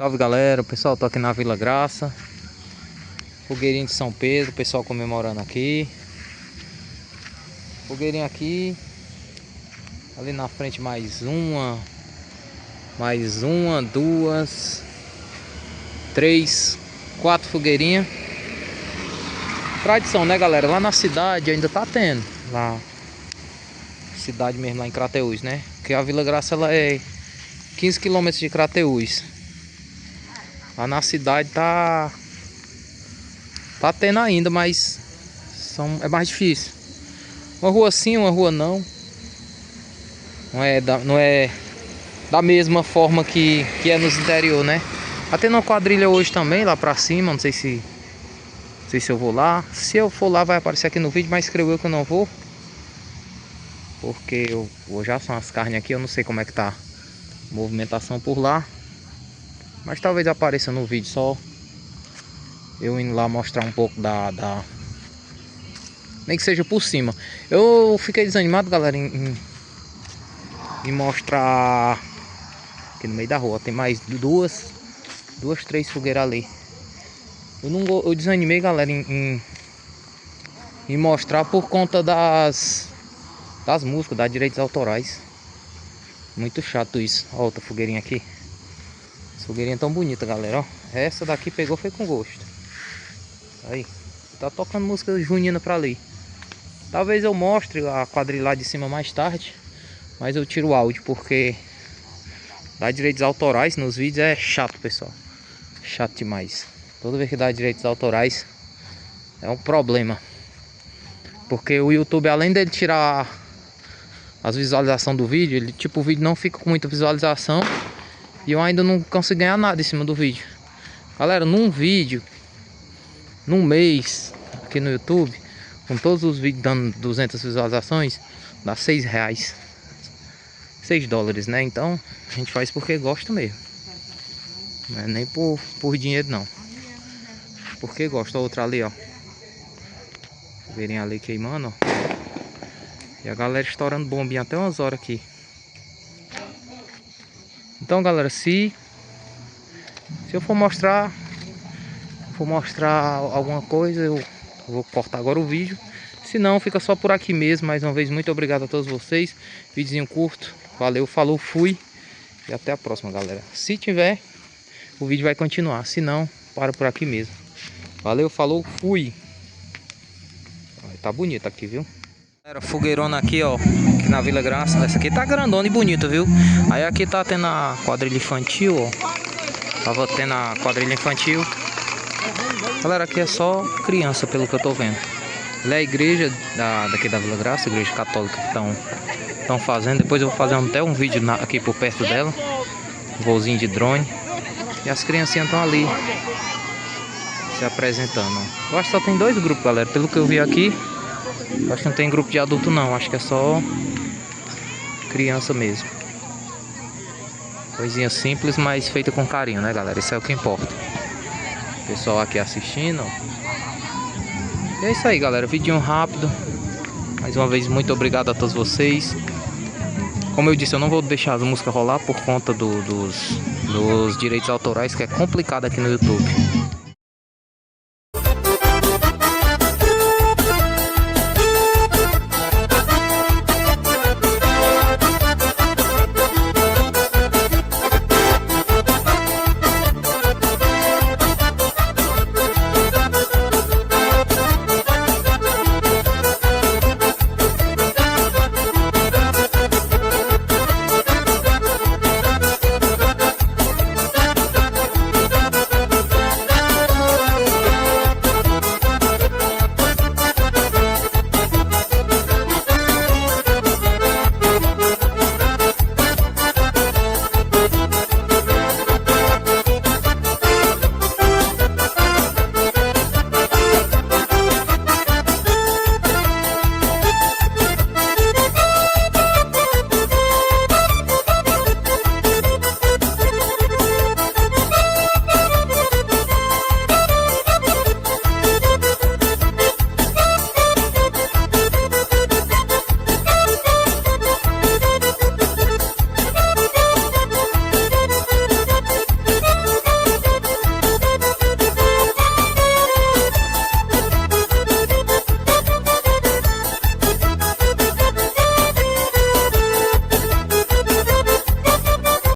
Salve galera, o pessoal tá aqui na Vila Graça, fogueirinha de São Pedro, o pessoal comemorando aqui. Fogueirinha aqui, ali na frente mais uma, duas, três, quatro fogueirinhas. Tradição, né galera? Lá na cidade ainda tá tendo, lá cidade mesmo, lá em Crateús, né? Porque a Vila Graça ela é 15 km de Crateús. Lá na cidade tá tendo ainda, mas é mais difícil. Uma rua sim, uma rua não. Não é da mesma forma que é nos interior, né? Tá tendo uma quadrilha hoje também, lá pra cima. Não sei se eu vou lá. Se eu for lá vai aparecer aqui no vídeo, mas creio eu que eu não vou. Porque já são as carnes aqui, eu não sei como é que tá a movimentação por lá. Mas talvez apareça no vídeo, só eu indo lá mostrar um pouco nem que seja por cima. Eu fiquei desanimado, galera, em mostrar aqui no meio da rua. Tem mais duas, três fogueiras ali. Eu desanimei, galera, em mostrar por conta das músicas, das direitos autorais. Muito chato isso. Ó, outra fogueirinha aqui. Essa fogueirinha tão bonita, galera, ó. Essa daqui pegou, foi com gosto. Aí, tá tocando música junina pra ali. Talvez eu mostre a quadrilha lá de cima mais tarde, mas eu tiro o áudio porque dar direitos autorais nos vídeos é chato, pessoal. Chato demais. Toda vez que dá direitos autorais é um problema. Porque o YouTube, além dele tirar as visualizações do vídeo, o vídeo não fica com muita visualização e eu ainda não consigo ganhar nada em cima do vídeo. Galera, num vídeo, num mês, aqui no YouTube, com todos os vídeos dando 200 visualizações, dá R$6. $6, né? Então, a gente faz porque gosta mesmo. Não é nem por dinheiro, não. Porque gosta. Outra ali, ó. Fogueirinha ali queimando, ó. E a galera estourando bombinha até umas horas aqui. Então, galera, se eu for mostrar alguma coisa, eu vou cortar agora o vídeo. Se não, fica só por aqui mesmo. Mais uma vez, muito obrigado a todos vocês. Videozinho curto. Valeu, falou, fui. E até a próxima, galera. Se tiver, o vídeo vai continuar. Se não, para por aqui mesmo. Valeu, falou, fui. Tá bonito aqui, viu? Galera, fogueirona aqui, ó. Aqui na Vila Graça. Essa aqui tá grandona e bonita, viu? Aí aqui tá tendo a quadrilha infantil, ó. Tava tendo a quadrilha infantil. Galera, aqui é só criança, pelo que eu tô vendo. Ela é a igreja daqui da Vila Graça, a igreja católica que estão fazendo. Depois eu vou fazer até um vídeo aqui por perto dela. Um voozinho de drone. E as criancinhas estão ali se apresentando. Eu acho que só tem dois grupos, galera. Pelo que eu vi aqui, eu acho que não tem grupo de adulto não. Acho que é só criança mesmo. Coisinha simples, mas feita com carinho, né, galera? Isso é o que importa. Pessoal aqui assistindo. E é isso aí, galera, vidinho rápido. Mais uma vez, muito obrigado a todos vocês. Como eu disse, eu não vou deixar as músicas rolar por conta dos direitos autorais, que é complicado aqui no YouTube.